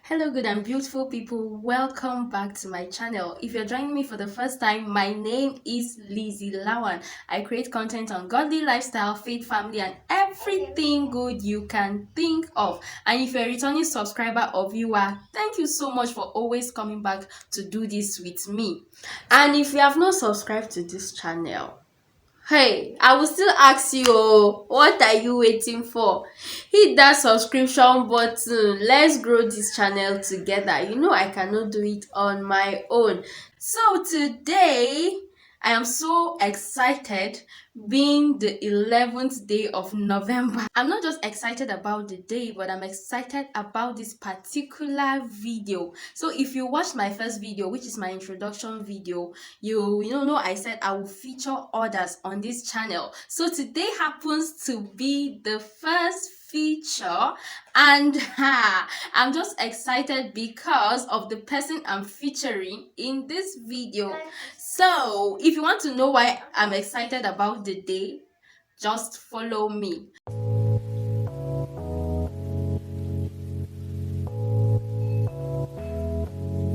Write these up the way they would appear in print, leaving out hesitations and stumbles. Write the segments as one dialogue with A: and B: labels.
A: Hello, good and beautiful people. Welcome back to my channel. If you're joining me for the first time, my name is Lizzie Lawan. I create content on godly lifestyle, faith, family, and everything good you can think of. And if you're a returning subscriber or viewer, thank you so much for always coming back to do this with me. And if you have not subscribed to this channel, hey, I will still ask you, what are you waiting for? Hit that subscription button. Let's grow this channel together. You know I cannot do it on my own. So today, I am so excited being the 11th day of November. I'm not just excited about the day, but I'm excited about this particular video. So if you watched my first video, which is my introduction video, you know I said I will feature others on this channel. So today happens to be the first feature, and I'm just excited because of the person I'm featuring in this video. So if you want to know why I'm excited about the day, just follow me.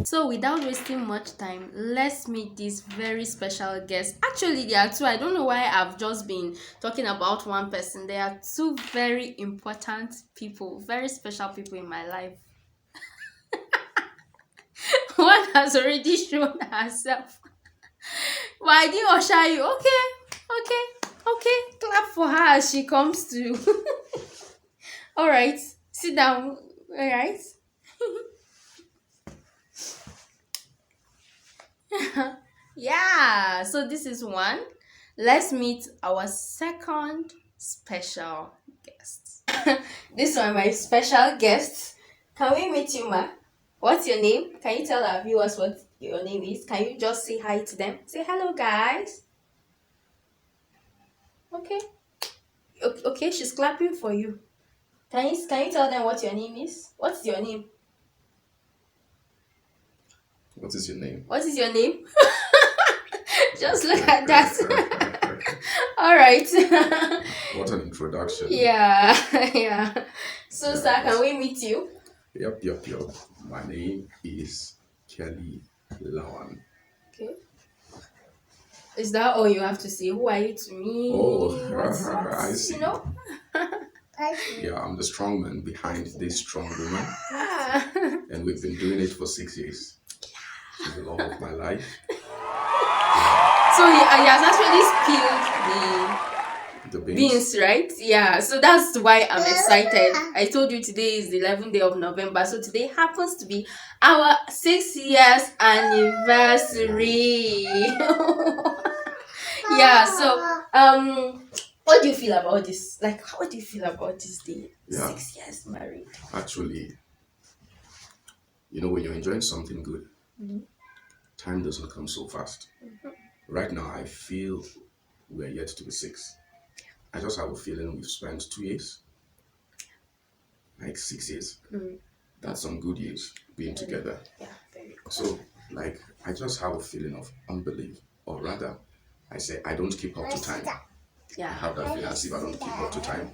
A: So without wasting much time, let's meet this very special guest. Actually, there are two. I don't know why I've just been talking about one person. There are two very important people, very special people in my life. One has already shown herself. But I didn't usher you. Okay. Clap for her as she comes to. All right. Sit down. All right. Yeah, so this is one. Let's meet our second special guest. This one, my special guest. Can we meet you, ma? What's your name? Can you tell our viewers what your name is? Can you just say hi to them? Say hello, guys. Okay. Okay, she's clapping for you. Can you tell them what your name is? What's your name?
B: What is your name?
A: What is your name? Just look at that. All right.
B: What an introduction.
A: Yeah. So, sir, can we meet you?
B: Yep. My name is Kelly Lawan.
A: Okay. Is that all you have to say? Who are you to me?
B: I see.
A: You know?
B: Yeah, I'm the strong man behind this strong woman. And we've been doing it for 6 years. She's the love of my life.
A: So he has actually spilled
B: The
A: the
B: beans.
A: beans, right? Yeah. So that's why I'm excited. I told you today is the 11th day of November. So today happens to be our 6 years anniversary. Yeah. So what do you feel about this? Like, how do you feel about this day?
B: Yeah.
A: 6 years married.
B: Actually, when you're enjoying something good, time doesn't come so fast. Right now, I feel we're yet to be 6. I just have a feeling we've spent 2 years, like 6 years. That's some good years being together.
A: Yeah, very good.
B: So, I just have a feeling of unbelief, or rather, I say I don't keep up to time. I
A: Yeah.
B: have that feeling as if I don't keep up to time.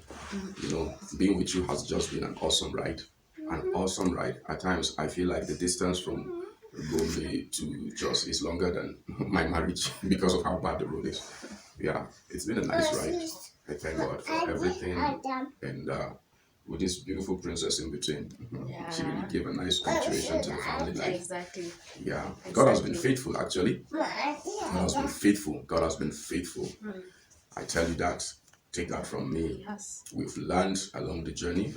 B: Being with you has just been an awesome ride. An awesome ride. At times, I feel like the distance from Gombe to Jos is longer than my marriage because of how bad the road is. Yeah, it's been a nice ride. I thank God for everything, and with this beautiful princess in between, she really gave a nice contribution to the family life.
A: Exactly.
B: Yeah, God has been faithful. Actually, God has been faithful. God has been faithful. I tell you that. Take that from me.
A: Yes.
B: We've learned along the journey.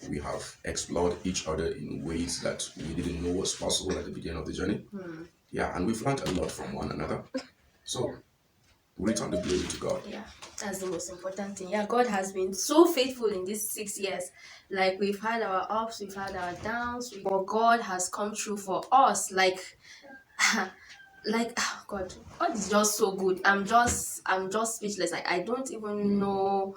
B: We have explored each other in ways that we didn't know was possible at the beginning of the journey. Yeah, and we've learned a lot from one another. So, we return the glory to God.
A: Yeah, that's the most important thing. Yeah, God has been so faithful in these 6 years. Like, we've had our ups, we've had our downs, but God has come through for us. Like, God is just so good. I'm just speechless. Like, I don't even know.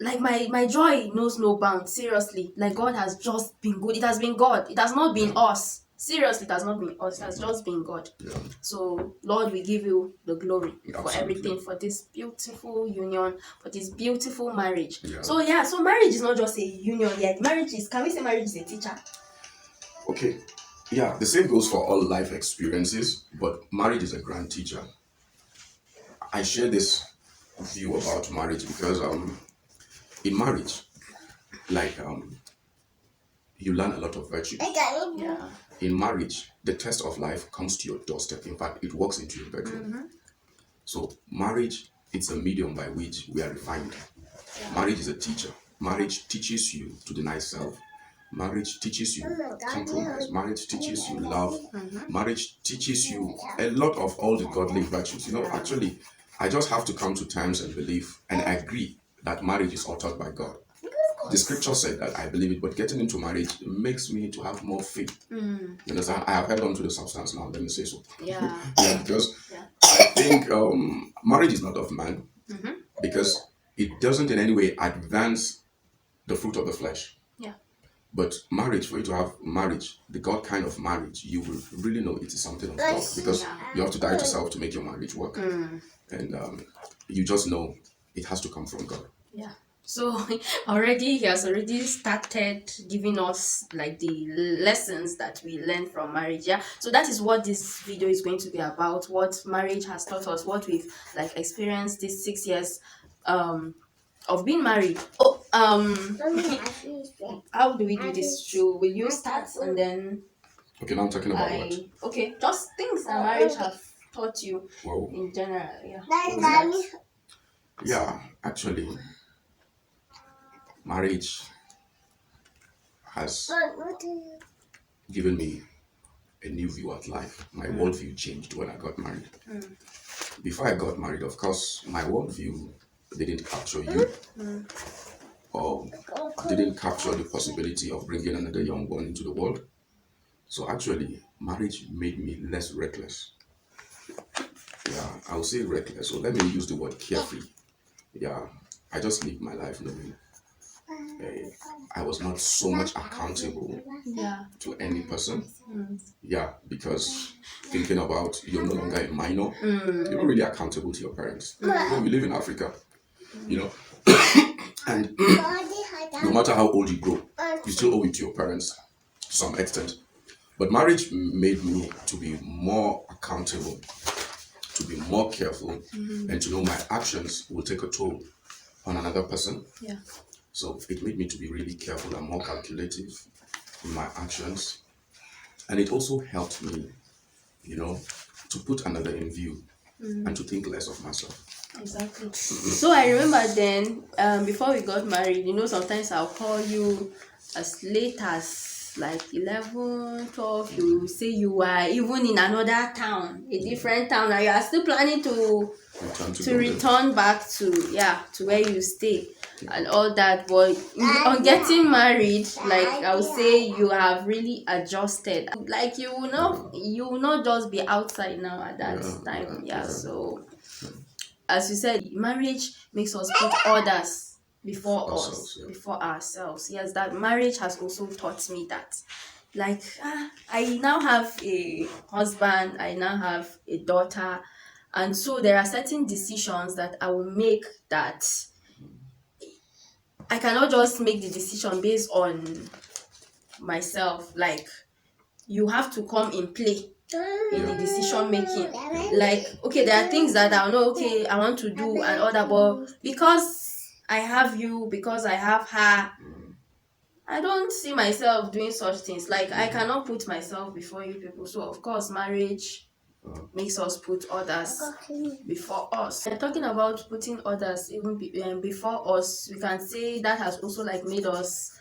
A: Like, my joy knows no bounds. Seriously, like, God has just been good. It has been God. It has not been us. Seriously, it has not been us. It has just been God.
B: Yeah.
A: So, Lord, we give you the glory for
B: Absolutely.
A: everything, for this beautiful union, for this beautiful marriage.
B: Yeah.
A: So marriage is not just a union yet. Marriage is, can we say marriage is a teacher?
B: Okay. Yeah, the same goes for all life experiences, but marriage is a grand teacher. I share this view about marriage because in marriage, like you learn a lot of virtues.
A: Yeah.
B: In marriage, the test of life comes to your doorstep. In fact, it walks into your bedroom. So marriage, it's a medium by which we are refined. Marriage is a teacher. Marriage teaches you to deny self. Marriage teaches you compromise. Marriage teaches you love. Marriage teaches you a lot of all the godly virtues. Actually, I just have to come to terms and believe and agree that marriage is all taught by God. The scripture said that, I believe it, but getting into marriage makes me to have more faith. You understand? I have held on to the substance now, let me say so.
A: Yeah.
B: Yeah, because I think marriage is not of man, because it doesn't in any way advance the fruit of the flesh.
A: Yeah.
B: But marriage, for you to have marriage, the God kind of marriage, you will really know it is something of God, because you have to die to self to make your marriage work. And you just know it has to come from God.
A: Yeah. So he has already started giving us like the lessons that we learn from marriage. Yeah. So that is what this video is going to be about. What marriage has taught us, what we've like experienced these 6 years of being married. Oh, how do we do this? Will you start and then
B: Okay, now I'm talking about what?
A: Okay, just things that marriage have taught you in general. Yeah.
B: Yeah, actually, marriage has given me a new view at life. My worldview changed when I got married. Before I got married, of course, my worldview didn't capture you, or didn't capture the possibility of bringing another young one into the world. So actually, marriage made me less reckless. Yeah, I would say reckless. So let me use the word carefree. Yeah, I just live my life knowing I was not so much accountable to any person. Yeah, because thinking about you're no longer a minor, you're not really accountable to your parents. We live in Africa, you know, and no matter how old you grow, you still owe it to your parents to some extent. But marriage made me to be more accountable, to be more careful, and to know my actions will take a toll on another person.
A: Yeah.
B: So it made me to be really careful and more calculative in my actions. And it also helped me, to put another in view and to think less of myself.
A: Exactly. So I remember then, before we got married, sometimes I'll call you as late as like 11, 12. You say you are even in another town, a different town, and you are still planning to return back to where you stay and all that. But on getting married, like I would say, you have really adjusted. Like you will not just be outside now at that time. Yeah. So as you said, marriage makes us put others before before ourselves. Yes, that marriage has also taught me that. Like, I now have a husband, I now have a daughter, and so there are certain decisions that I will make that I cannot just make the decision based on myself. Like, you have to come in play in the decision making. Like, okay, there are things that I know, okay, I want to do and all that, but because I have you, because I have her, I don't see myself doing such things. Like, I cannot put myself before you people. So of course marriage makes us put others before us. And talking about putting others even before us, we can say that has also like made us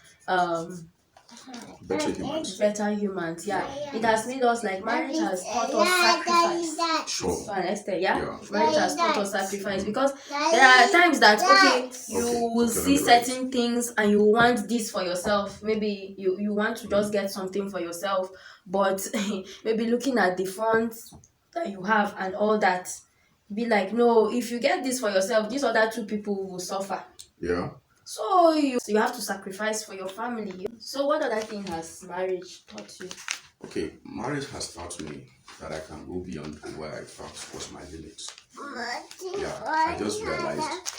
A: better humans. Yeah. It has made us like marriage has taught us sacrifice.
B: Sure.
A: To an extent, marriage has taught us sacrifice, because there are times that okay, you will see certain things and you want this for yourself. Maybe you want to just get something for yourself, but maybe looking at the funds that you have and all that, be like, no, if you get this for yourself, these other two people will suffer.
B: Yeah.
A: So you have to sacrifice for your family. So what other thing has marriage taught you?
B: Okay, marriage has taught me that I can go beyond where I thought was my limits. Yeah, I just realized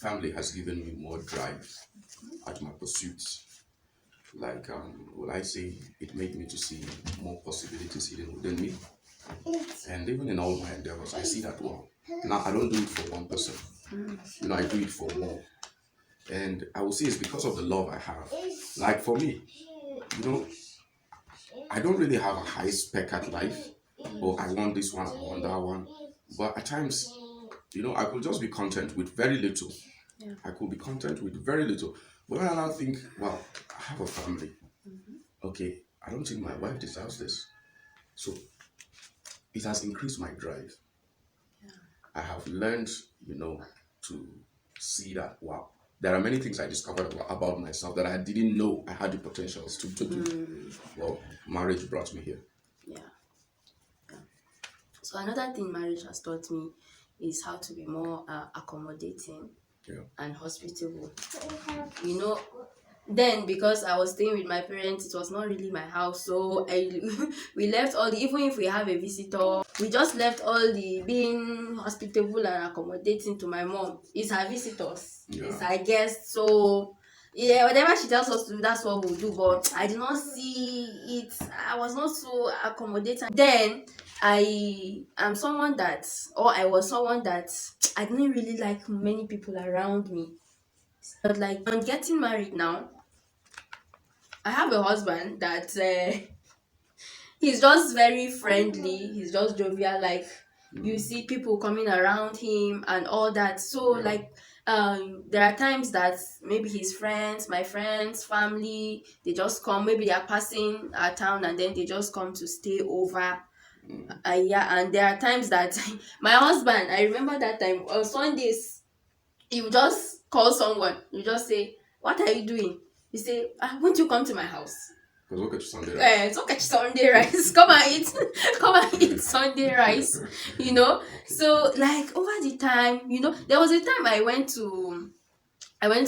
B: family has given me more drive at my pursuits. like will I say it made me to see more possibilities hidden within me. And even in all my endeavors, I see that wow. Now I don't do it for one person. I do it for more. And I will say it's because of the love I have. Like for me, you know, I don't really have a high spec at life. Or I want this one, I want that one. But at times, I could just be content with very little.
A: Yeah.
B: I could be content with very little. But when I now think, wow, I have a family. Okay, I don't think my wife deserves this. So it has increased my drive. I have learned, to see that, wow, there are many things I discovered about myself that I didn't know I had the potentials to do. Well, marriage brought me here.
A: Yeah. So another thing marriage has taught me is how to be more accommodating
B: Yeah.
A: and hospitable. You know, then because I was staying with my parents, it was not really my house, so we left all the, even if we have a visitor, we just left all the being hospitable and accommodating to my mom. It's her visitors, it's her guests, so yeah, whatever she tells us to do, that's what we'll do. But I did not see it. I was not so accommodating. Then I was someone that I didn't really like many people around me. But like I'm getting married now, I have a husband that he's just very friendly. He's just jovial. Like you see people coming around him and all that. So like there are times that maybe his friends, my friends, family, they just come. Maybe they are passing our town and then they just come to stay over. Yeah, and there are times that my husband. I remember that time on Sundays you just call someone, you just say, "What are you doing?" You say, "Won't you come to my house?"
B: Because we'll catch Sunday rice.
A: It's okay, Sunday rice. Come and eat, come and eat Sunday rice.
B: Okay.
A: So like over the time, there was a time I went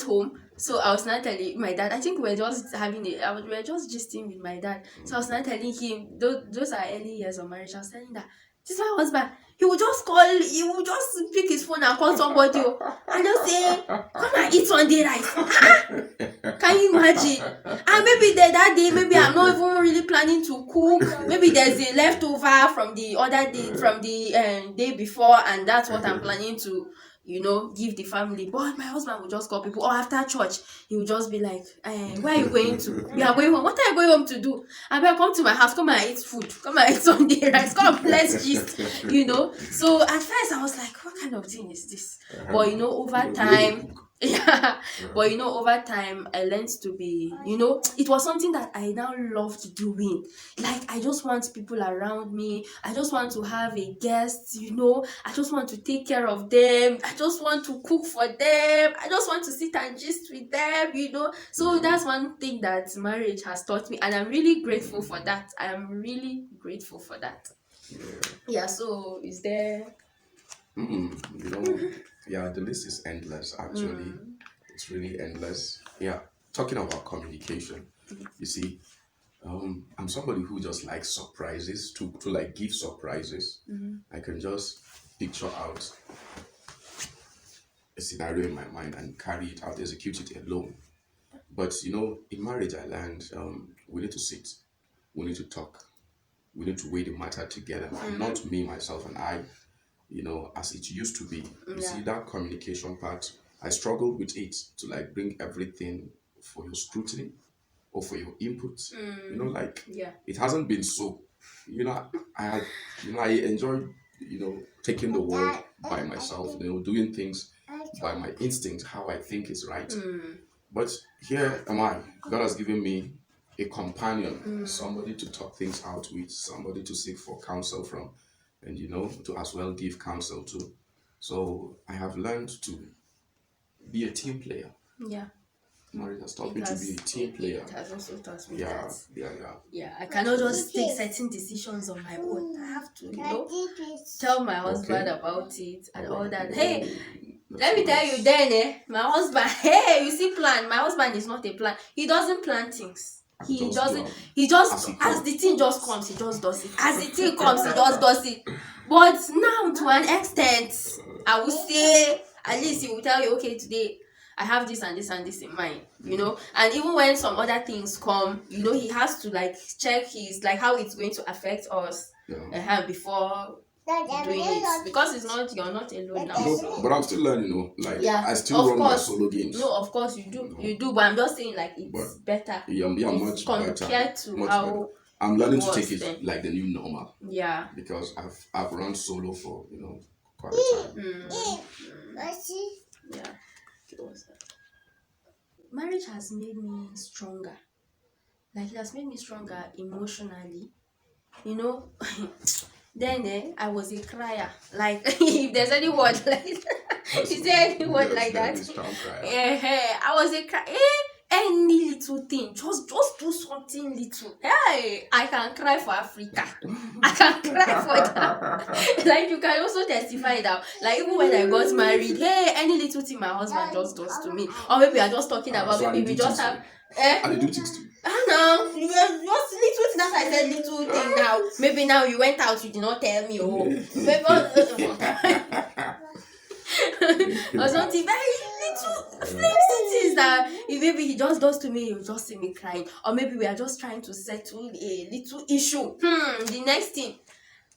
A: home. So I was not telling my dad. I think we were just we were just gisting with my dad. So I was not telling him. Those are early years of marriage. I was telling that this is my husband. He will just call. He will just pick his phone and call somebody, and just say, "Come and eat Sunday rice." Can you imagine? And maybe that day, maybe I'm not even really planning to cook. Maybe there's a leftover from the other day, from the day before, and that's what I'm planning to give the family. But my husband will just call people, or after church he will just be like, where are you going to? We are going home. What are you going home to do? I better come to my house, come and eat food, come and eat Sunday rice, come, let's gist. So at first I was like, what kind of thing is this? But over time, yeah, but over time I learned to be, it was something that I now loved doing. Like I just want people around me, I just want to have a guest, I just want to take care of them, I just want to cook for them, I just want to sit and gist with them. So that's one thing that marriage has taught me, and I'm really grateful for that. I am really grateful for that. Yeah, so is there
B: Yeah, the list is endless actually. It's really endless. Yeah, talking about communication, you see, I'm somebody who just likes surprises, to like give surprises. I can just picture out a scenario in my mind and carry it out, execute it alone. But in marriage, I learned we need to sit, we need to talk, we need to weigh the matter together. Not me, myself, and I, as it used to be. You see, that communication part, I struggled with it to like bring everything for your scrutiny or for your input. It hasn't been so. I had, I enjoyed, taking the world by myself, doing things by my instinct, how I think is right. But here am I. God has given me a companion, somebody to talk things out with, somebody to seek for counsel from, and to as well give counsel to. So I have learned to be a team player.
A: yeah.
B: Marriage has taught me to be a team player.
A: It has also taught me
B: Yeah,
A: that.
B: yeah.
A: Yeah, I cannot just take certain decisions on my own. I have to, tell my husband about it and all that. Hey, let me tell you then, my husband, hey, you see plan. My husband is not a plan. He doesn't plan things. He doesn't. He just, as the thing just comes, he just does it. As the thing comes, he just does it. But now, to an extent, I would say, at least he will tell you, okay, today I have this and this and this in mind, and even when some other things come, he has to like check his like how it's going to affect us before doing it, because you're not alone now.
B: No, but I'm still learning, like
A: Yeah,
B: I still
A: of
B: run my
A: course.
B: solo games.
A: No, of course you do, but I'm just saying like it's
B: But
A: better.
B: yeah,
A: It's
B: much
A: compared
B: better.
A: to
B: Much better.
A: how
B: I'm learning to take
A: was
B: it
A: then.
B: like the new normal.
A: Yeah.
B: Because I've run solo for quite a time.
A: Yeah. Marriage has made me stronger. Like it has made me stronger emotionally. You know, then I was a crier. Like if there's any word like is there any word like that? I was a crier. Any little thing, just do something little. Hey, I can cry for Africa. I can cry for that. Like you can also testify that. Like even when I got married, hey, any little thing my husband just does to me, or maybe we are just talking about
B: so
A: maybe we just have.
B: I do things too.
A: I know. You were just little thing. That's why I said little thing now. Maybe now you went out, you did not tell me. Oh, maybe or something very little flimsy things that if maybe he just does to me, you just see me crying. Or maybe we are just trying to settle a little issue. The next thing,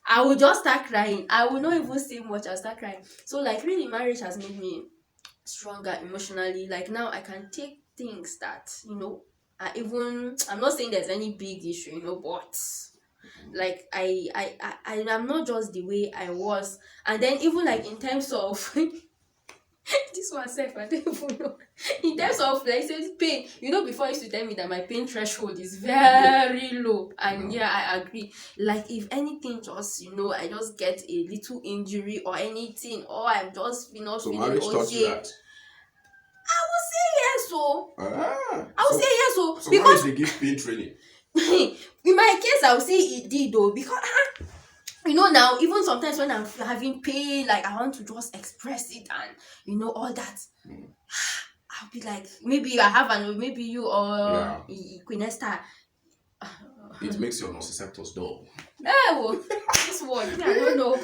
A: I will just start crying. I will not even say much. I'll start crying. So like really, marriage has made me stronger emotionally. Like now I can take things that I'm not saying there's any big issue, but like I am not just the way I was. And then even like in terms of this one self, I don't even know. In terms of like say pain, before you used to tell me that my pain threshold is very low, and yeah, I agree. Like if anything, just I just get a little injury or anything, or I'm just not
B: So
A: feeling
B: marriage taught you
A: okay.
B: that.
A: I would say yes, so I would say yes,
B: so
A: because
B: marriage they give pain training.
A: in my case, I would say it did though, because now even sometimes when I'm having pain, like I want to just express it and all that. I'll be like, maybe I have maybe you or Queen Esther.
B: It makes your nociceptors dull.
A: Oh, this one, I don't know.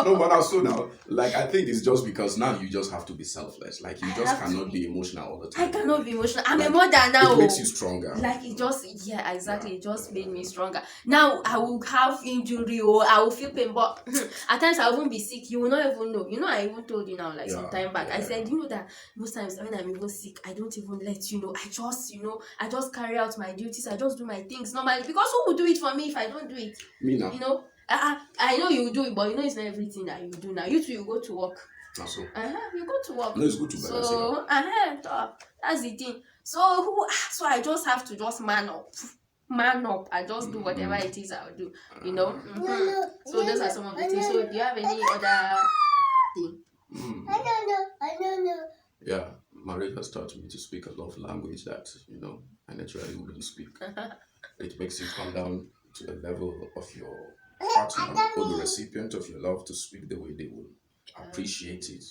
B: No, but also now, like I think it's just because now you just have to be selfless. Like you just cannot be emotional all the time.
A: I cannot be emotional. I'm
B: like,
A: a mother now.
B: It makes you stronger.
A: Like it just, yeah, exactly. It just made me stronger. Now I will have injury or I will feel pain, but at times I won't be sick. You will not even know. I even told you now, like some time back. I said, that most times when I'm even sick, I don't even let you know. I just carry out my duties. I just do my things normally, because who will do it for me if I don't do it?
B: Me now.
A: I know you will do it, but it's not everything that you do now. You too, you go to work.
B: So.
A: You go to work.
B: No, it's good to balance
A: so, that's the thing. So I just have to just man up. I just do whatever it is I'll do. So those are some of the things. So do you have any other thing?
B: I don't know. Yeah, marriage has taught me to speak a love language that I naturally wouldn't speak. It makes you come down to the level of your partner or the recipient of your love to speak the way they will appreciate it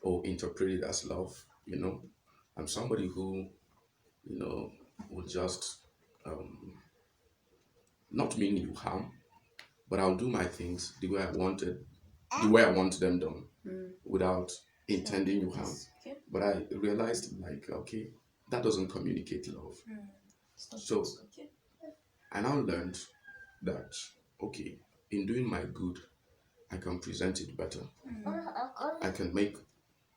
B: or interpret it as love. I'm somebody who will just not mean you harm, but I'll do my things the way I wanted, the way I want them done, without intending you harm. But I realized, like, okay, that doesn't communicate love. So I now learned that, okay, in doing my good, I can present it better. I can make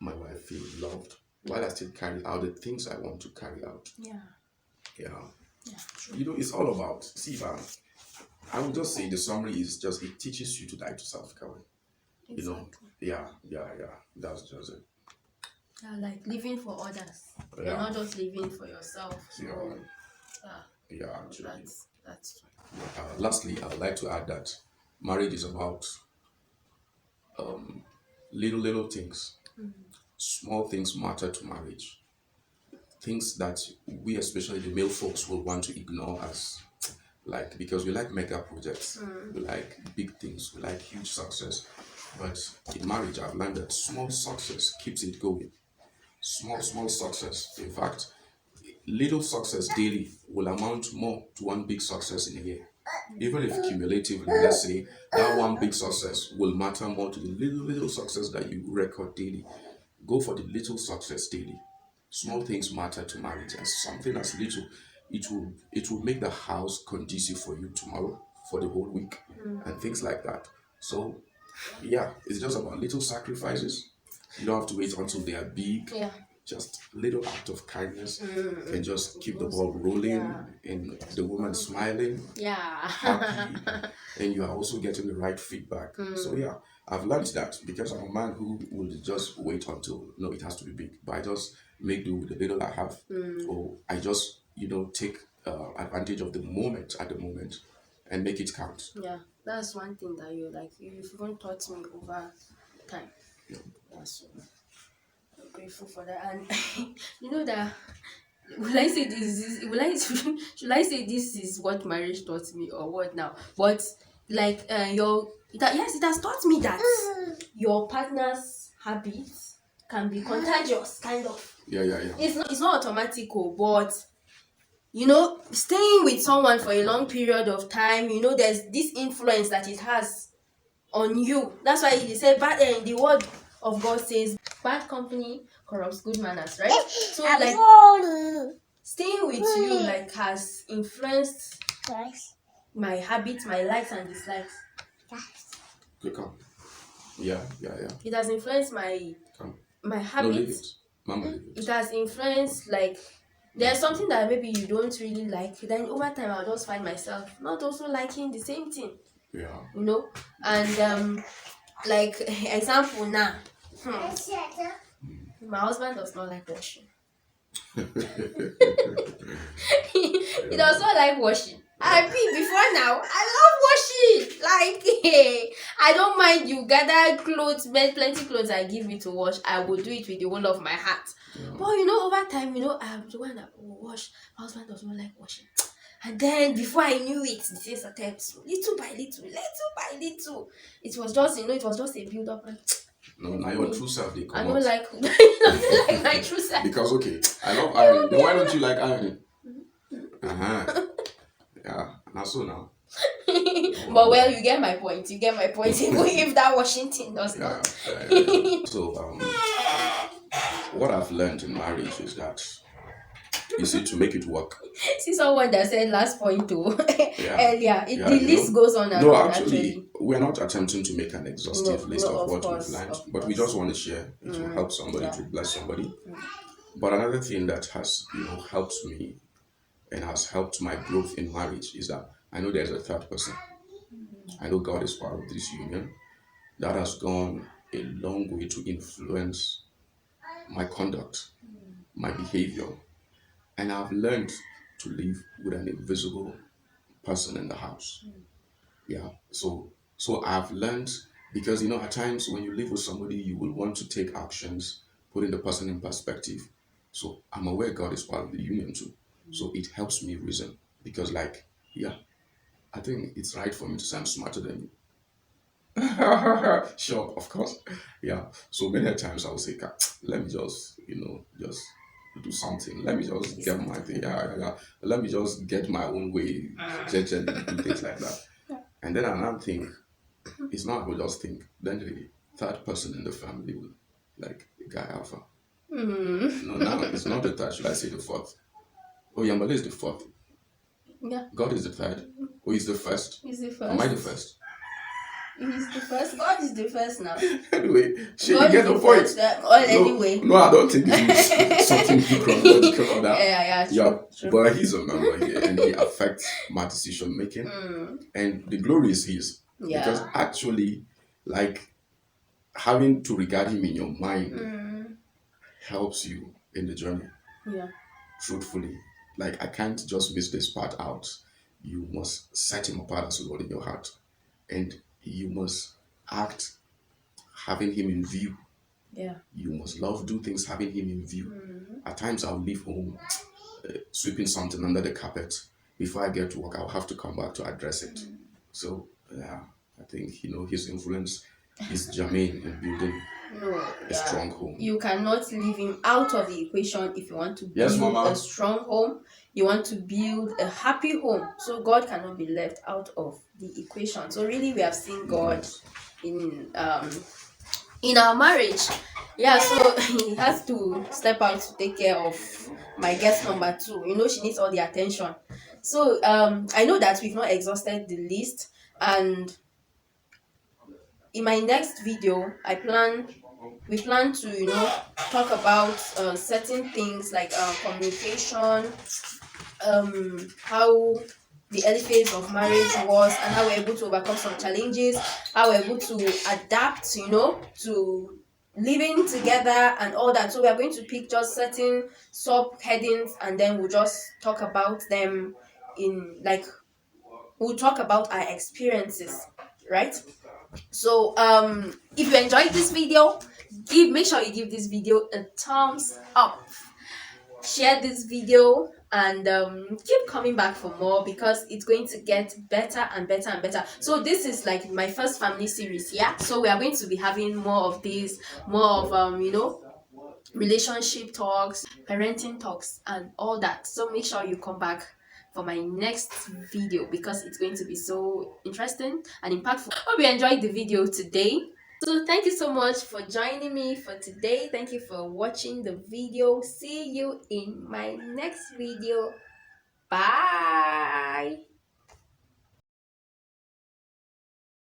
B: my wife feel loved while I still carry out the things I want to carry out. Yeah. True. It's all about, see, I would just say the summary is just, it teaches you to die to self, Kawai.
A: Exactly.
B: Yeah. That's just it.
A: Yeah, like living for others. You're not just living for yourself. So,
B: actually.
A: That's true.
B: Lastly, I would like to add that marriage is about little things. Small things matter to marriage. Things that we, especially the male folks, will want to ignore as because we like mega projects, we like big things, we like huge success. But in marriage, I've learned that small success keeps it going. Small success. In fact, little success daily will amount more to one big success in a year. Even if cumulatively, let's say that one big success will matter more to the little success that you record daily. Go for the little success daily. Small things matter to marriage, and something as little, it will make the house conducive for you tomorrow, for the whole week, and things like that. So yeah, it's just about little sacrifices. You don't have to wait until they are big.
A: Yeah.
B: Just little act of kindness can just keep the ball rolling, and the woman smiling,
A: Yeah.
B: happy, and you are also getting the right feedback. So yeah, I've learned that because I'm a man who will just wait until no, it has to be big, but I just make do with the little I have, or I just take advantage of the moment at the moment and make it count.
A: Yeah, that's one thing that you've even taught me over time. Yeah, so I'm grateful for that. And you know that will I say will I should I say this is what marriage taught me or what now? But like yes, it has taught me that your partner's habits can be contagious, kind of.
B: Yeah.
A: It's not automatic, but staying with someone for a long period of time, there's this influence that it has on you. That's why he said bad. The word of God says bad company corrupts good manners, right? So like staying with you has influenced my habits, my likes and dislikes.
B: Okay, come. Yeah.
A: It has influenced my
B: Come.
A: my
B: No, leave it.
A: habits.
B: Mama, leave it.
A: It has influenced there's something that maybe you don't really like. Then over time, I'll just find myself not also liking the same thing.
B: Yeah.
A: And example now, my husband does not like washing. He does not like washing. I be before now. I love washing. I don't mind you gather clothes, plenty clothes. I give you to wash. I will do it with the whole of my heart.
B: Yeah.
A: But over time, I'm the one that will wash. My husband does not like washing. And then before I knew it, the things started little by little. It was just a build up.
B: No, now your true self they come
A: I
B: out.
A: don't like I don't like my true self.
B: Because okay, I love ironing. Then why don't you like ironing? Yeah, not so now.
A: But well, you get my point. Even if that Washington does
B: Yeah.
A: not.
B: So what I've learned in marriage is that you see, to make it work.
A: See someone that said last point too
B: Yeah.
A: earlier.
B: Yeah,
A: The list goes on and
B: no,
A: on.
B: actually, we're not attempting to make an exhaustive list of what
A: course,
B: we've learned,
A: of
B: but we
A: course.
B: just want to share. It will help somebody,
A: Yeah.
B: to bless somebody. But another thing that has, helped me and has helped my growth in marriage is that I know there's a third person. I know God is part of this union. That has gone a long way to influence my conduct, my behavior, and I've learned to live with an invisible person in the house. Yeah. So I've learned, because at times when you live with somebody, you will want to take actions, putting the person in perspective. So I'm aware God is part of the union too. So it helps me reason, because yeah, I think it's right for me to say I'm smarter than you. Sure, of course. Yeah. So many times I will say, let me just, just do something. Let me just get my thing. Yeah. Let me just get my own way, judge and do things like that. And then another thing, it's not I will just think. Then the third person in the family will, like the guy alpha. No, now it's not the third. Should I say the fourth? Oh, Yambale is the fourth.
A: Yeah.
B: God is the third. Oh, he's the first.
A: He's the first.
B: Am I the first?
A: He's the first. God is the first now.
B: Anyway, you
A: God
B: get
A: is
B: the point.
A: First, anyway.
B: No, I don't think it's something chronological or that.
A: Yeah, true.
B: But he's a member here and he affects my decision making. And the glory is his.
A: Yeah.
B: Because actually, having to regard him in your mind helps you in the journey.
A: Yeah.
B: Truthfully. I can't just miss this part out. You must set him apart as Lord in your heart. And you must act having him in view.
A: Yeah.
B: You must do things having him in view. At times I'll leave home sweeping something under the carpet. Before I get to work, I'll have to come back to address it. So yeah, I think his influence is germane in building a strong home.
A: You cannot leave him out of the equation if you want to build
B: Mama.
A: a strong home. You want to build a happy home. So God cannot be left out of the equation. So really, we have seen God in in our marriage. Yeah, so he has to step out to take care of my guest number two. She needs all the attention. So I know that we've not exhausted the list, and in my next video we plan to talk about certain things like communication, how the early phase of marriage was, and how we're able to overcome some challenges, how we're able to adapt, to living together and all that. So we are going to pick just certain sub headings, and then we'll just talk about them in like we'll talk about our experiences, right? So if you enjoyed this video, give make sure you give this video a thumbs up, share this video, and keep coming back for more, because it's going to get better and better and better. So this is like my first family series, yeah, so we are going to be having more of this, more of relationship talks, parenting talks, and all that. So make sure you come back for my next video, because it's going to be so interesting and impactful. Hope you enjoyed the video today. So thank you so much for joining me for today. Thank you for watching the video. See you in my next video.